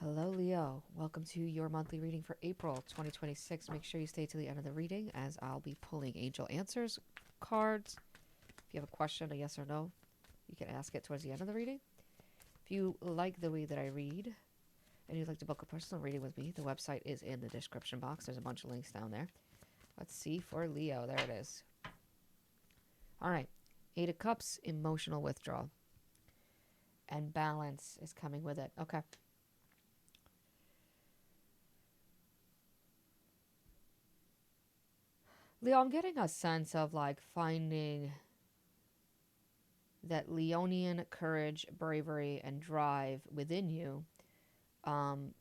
Hello, Leo. Welcome to your monthly reading for April 2026. Make sure you stay to the end of the reading as I'll be pulling angel answers cards. If you have a question, a yes or no, you can ask it towards the end of the reading. If you like the way that I read and you'd like to book a personal reading with me, the website is in the description box. There's a bunch of links down there. Let's see for Leo. There it is. All right. Eight of Cups, emotional withdrawal. And balance is coming with it. Okay. Leo, I'm getting a sense of like finding that Leonian courage, bravery, and drive within you um,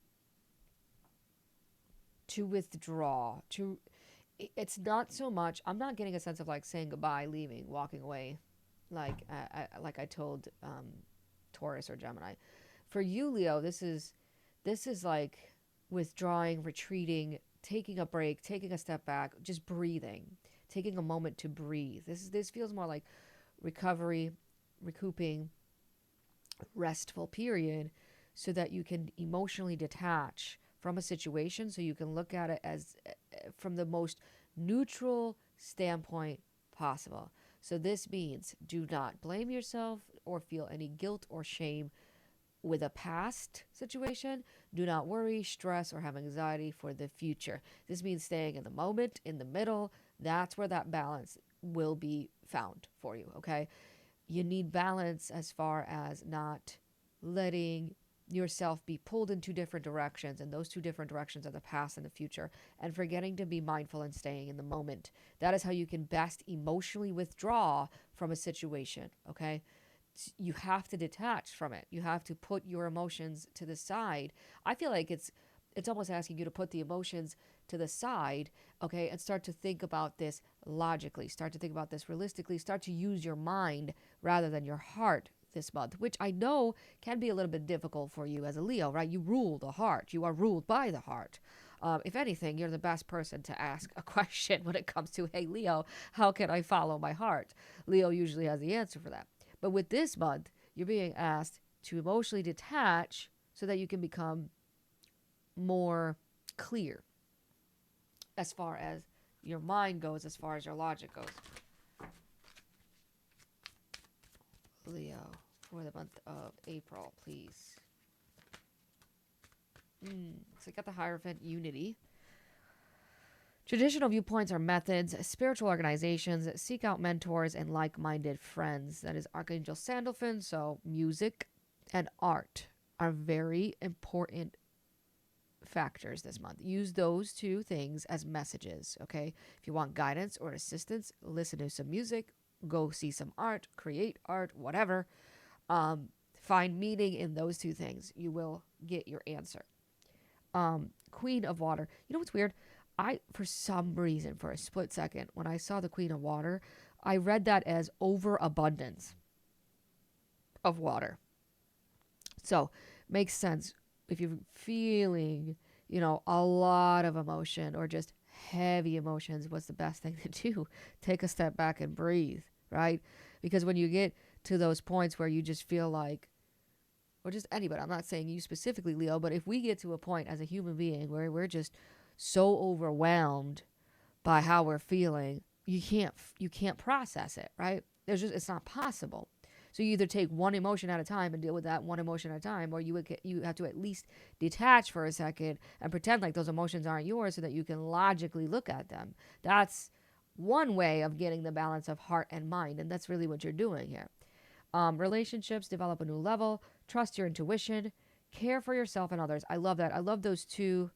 to withdraw. It's not so much. I'm not getting a sense of like saying goodbye, leaving, walking away, like I told Taurus or Gemini. For you, Leo, this is like withdrawing, retreating, taking a break, taking a step back, just breathing, taking a moment to breathe. This feels more like recovery, recouping, restful period so that you can emotionally detach from a situation so you can look at it as from the most neutral standpoint possible. So this means do not blame yourself or feel any guilt or shame with a past situation. Do not worry, stress, or have anxiety for the future. This means staying in the moment, in the middle. That's where that balance will be found for you, okay? You need balance as far as not letting yourself be pulled in two different directions, and those two different directions are the past and the future, and forgetting to be mindful and staying in the moment. That is how you can best emotionally withdraw from a situation, okay? You have to detach from it. You have to put your emotions to the side. I feel like it's almost asking you to put the emotions to the side, okay, and start to think about this logically, start to think about this realistically, start to use your mind rather than your heart this month, which I know can be a little bit difficult for you as a Leo, right? You rule the heart. You are ruled by the heart. If anything, you're the best person to ask a question when it comes to, hey, Leo, how can I follow my heart? Leo usually has the answer for that. But with this month, you're being asked to emotionally detach so that you can become more clear as far as your mind goes, as far as your logic goes. Leo, for the month of April, please. So you got the Hierophant, unity. Traditional viewpoints are methods. Spiritual organizations seek out mentors and like minded friends. That is Archangel Sandalphon. So, music and art are very important factors this month. Use those two things as messages, okay? If you want guidance or assistance, listen to some music, go see some art, create art, whatever. Find meaning in those two things. You will get your answer. Queen of Water. You know what's weird? For some reason, for a split second, when I saw the Queen of Water, I read that as overabundance of water. So, makes sense if you're feeling, a lot of emotion or just heavy emotions. What's the best thing to do? Take a step back and breathe, right? Because when you get to those points where you just feel like, or just anybody, I'm not saying you specifically, Leo, but if we get to a point as a human being where we're just so overwhelmed by how we're feeling, you can't process it, right? It's not possible. So you either take one emotion at a time and deal with that one emotion at a time, or you have to at least detach for a second and pretend like those emotions aren't yours so that you can logically look at them. That's one way of getting the balance of heart and mind, and that's really what you're doing here. Relationships develop a new level. Trust your intuition. Care for yourself and others. I love that. I love those two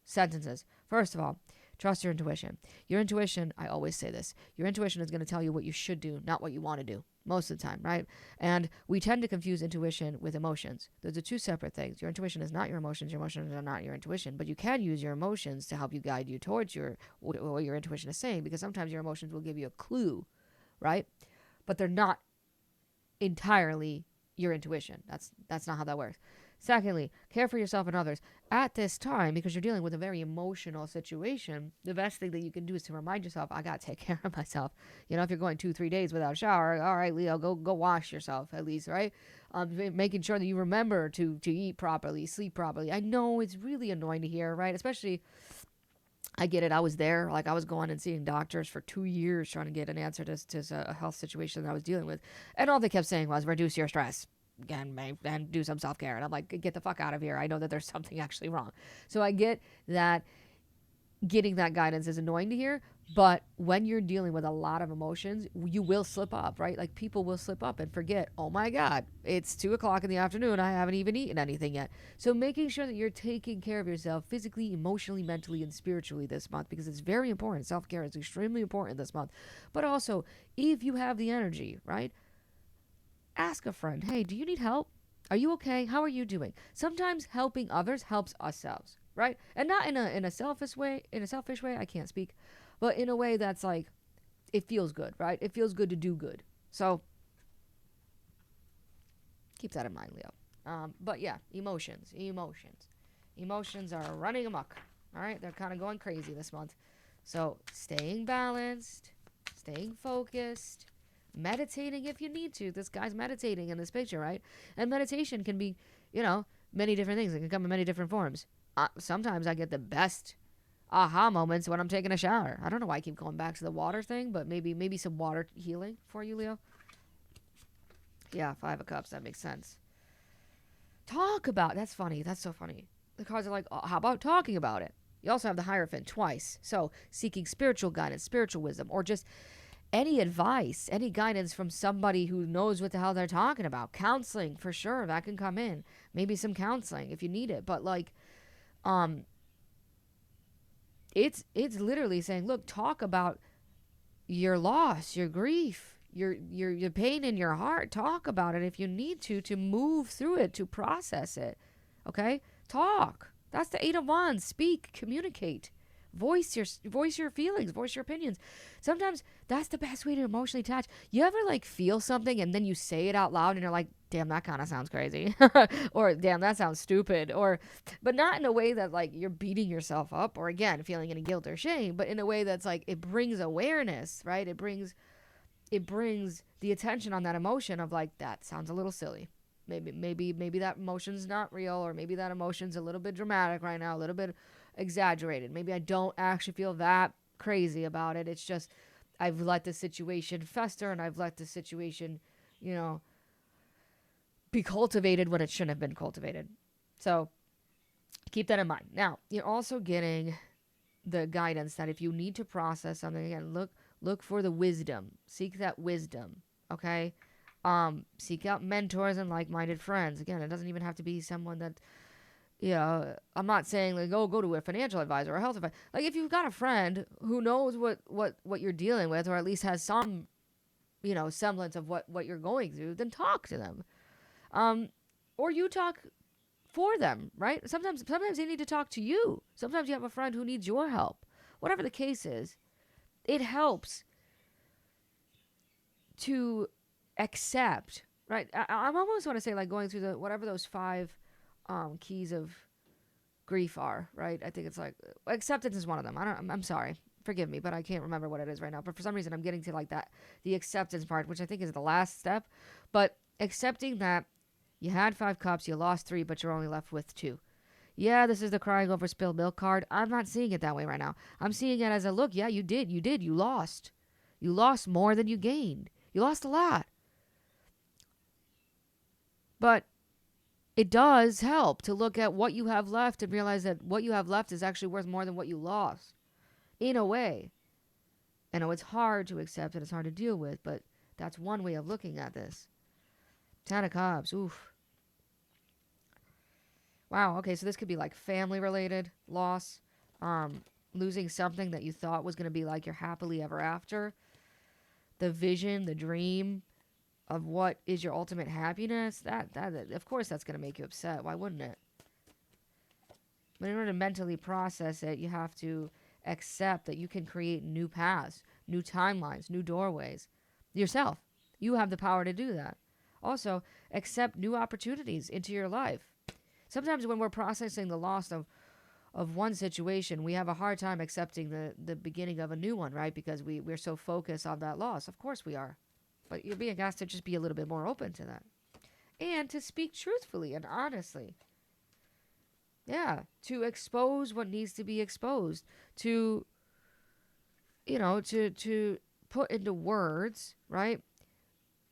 sentences. First of all, trust your intuition. Your intuition, I always say this, your intuition is going to tell you what you should do, not what you want to do, most of the time, right? And we tend to confuse intuition with emotions. Those are two separate things. Your intuition is not your emotions are not your intuition, but you can use your emotions to help you guide you towards what your intuition is saying, because sometimes your emotions will give you a clue, right? But they're not entirely your intuition. That's not how that works. Secondly, care for yourself and others. At this time, because you're dealing with a very emotional situation, the best thing that you can do is to remind yourself, I got to take care of myself. If you're going 2-3 days without a shower, all right, Leo, go wash yourself at least, right? making sure that you remember to eat properly, sleep properly. I know it's really annoying to hear, right? Especially, I get it. I was there. Like, I was going and seeing doctors for 2 years trying to get an answer to a health situation that I was dealing with. And all they kept saying was, reduce your stress and do some self-care. And I'm like, get the fuck out of here. I know that there's something actually wrong. So I get that getting that guidance is annoying to hear, but when you're dealing with a lot of emotions, you will slip up, right? Like, people will slip up and forget, oh my God, it's 2 o'clock in the afternoon. I haven't even eaten anything yet. So making sure that you're taking care of yourself physically, emotionally, mentally, and spiritually this month, because it's very important. Self-care is extremely important this month. But also, if you have the energy, right? Ask a friend, hey, do you need help? Are you okay? How are you doing? Sometimes helping others helps ourselves, right? And not in a selfish way, I can't speak, but in a way that's like, it feels good, right? It feels good to do good. So keep that in mind, Leo. But yeah, emotions are running amok. All right, they're kind of going crazy this month. So staying balanced, staying focused, meditating if you need to. This guy's meditating in this picture, right? And meditation can be, many different things. It can come in many different forms. Sometimes I get the best aha moments when I'm taking a shower. I don't know why I keep going back to the water thing, but maybe some water healing for you, Leo. Yeah, 5 of Cups. That makes sense. That's funny. That's so funny. The cards are like, oh, how about talking about it? You also have the Hierophant twice. So seeking spiritual guidance, spiritual wisdom, or just any advice, any guidance from somebody who knows what the hell they're talking about. Counseling, for sure, that can come in. Maybe some counseling if you need it. But like, it's literally saying, look, talk about your loss, your grief, your pain in your heart. Talk about it if you need to move through it, to process it. Okay? Talk. That's the 8 of Wands. Speak, communicate. Voice your feelings, voice your opinions. Sometimes that's the best way to emotionally attach. You ever like feel something and then you say it out loud and you're like, damn, that kind of sounds crazy. Or damn, that sounds stupid. But not in a way that like you're beating yourself up or again, feeling any guilt or shame, but in a way that's like, it brings awareness, right? It brings the attention on that emotion of like, that sounds a little silly. Maybe that emotion's not real, or maybe that emotion's a little bit dramatic right now, a little bit exaggerated. Maybe I don't actually feel that crazy about it. It's just I've let the situation fester and I've let the situation, be cultivated when it shouldn't have been cultivated. So keep that in mind. Now, you're also getting the guidance that if you need to process something, again, look for the wisdom. Seek that wisdom, okay? Seek out mentors and like-minded friends. Again, it doesn't even have to be someone that, I'm not saying like, go to a financial advisor or a health advisor. Like, if you've got a friend who knows what you're dealing with, or at least has some, semblance of what you're going through, then talk to them. Or you talk for them, right? Sometimes they need to talk to you. Sometimes you have a friend who needs your help. Whatever the case is, it helps to accept, right? I almost want to say like going through whatever those 5 keys of grief are, right? I think it's like acceptance is one of them. I'm sorry, forgive me, but I can't remember what it is right now. But for some reason, I'm getting to like that, the acceptance part, which I think is the last step. But accepting that you had 5 cups, you lost 3, but you're only left with 2. Yeah, this is the crying over spilled milk card. I'm not seeing it that way right now. I'm seeing it as a look. Yeah, you lost. You lost more than you gained. You lost a lot. But it does help to look at what you have left and realize that what you have left is actually worth more than what you lost. In a way. I know it's hard to accept and it's hard to deal with, but that's one way of looking at this. 10 of Cups. Oof. Wow, okay, so this could be like family related loss. Losing something that you thought was going to be like your happily ever after. The vision, the dream of what is your ultimate happiness, that of course that's going to make you upset. Why wouldn't it? But in order to mentally process it, you have to accept that you can create new paths, new timelines, new doorways yourself. You have the power to do that. Also, accept new opportunities into your life. Sometimes when we're processing the loss of one situation, we have a hard time accepting the beginning of a new one, right? Because we're so focused on that loss. Of course we are. But you're being asked to just be a little bit more open to that. and to speak truthfully and honestly. Yeah, to expose what needs to be exposed, to to put into words, right?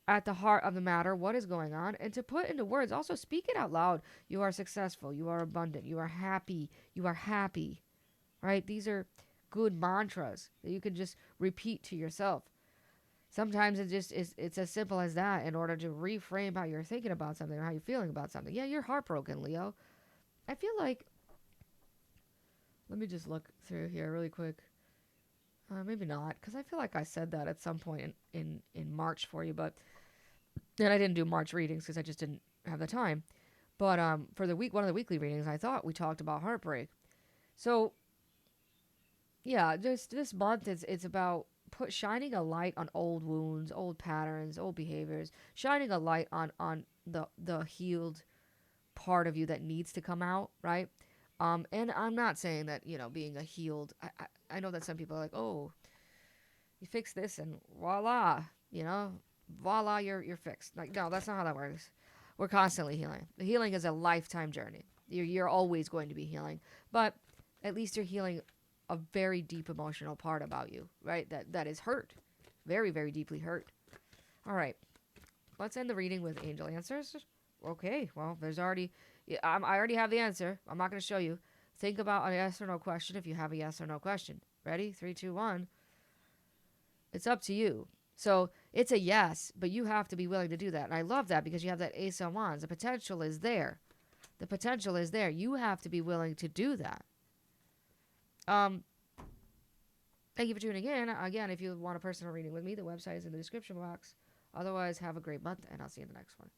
At the heart of the matter, what is going on, and to put into words, also speak it out loud. You are successful, you are abundant, you are happy, you are happy, right? These are good mantras that you can just repeat to yourself. Sometimes it just is, it's as simple as that in order to reframe how you're thinking about something or how you're feeling about something. Yeah, you're heartbroken, Leo. I feel like, let me just look through here really quick. Maybe not, because I feel like I said that at some point in March for you, but then I didn't do March readings because I just didn't have the time. But for the week, one of the weekly readings, I thought we talked about heartbreak. So yeah, just this month it's about put shining a light on old wounds, old patterns, old behaviors, shining a light on the healed part of you that needs to come out, right? And I'm not saying that being a healed. I know that some people are like, oh, you fix this and voila, you know, voila, you're fixed. Like, no, that's not how that works. We're constantly healing. The healing is a lifetime journey. You're always going to be healing, but at least you're healing a very deep emotional part about you, right? That is hurt, very very deeply hurt. All right, let's end the reading with angel answers. Okay, well, there's already, yeah, I already have the answer. I'm not going to show you. Think about a yes or no question if you have a yes or no question. Ready? 3, 2, 1. It's up to you. So it's a yes, but you have to be willing to do that. And I love that because you have that Ace of Wands. The potential is there. The potential is there. You have to be willing to do that. Um, Thank you for tuning in. Again, if you want a personal reading with me, the website is in the description box. Otherwise, have a great month, and I'll see you in the next one.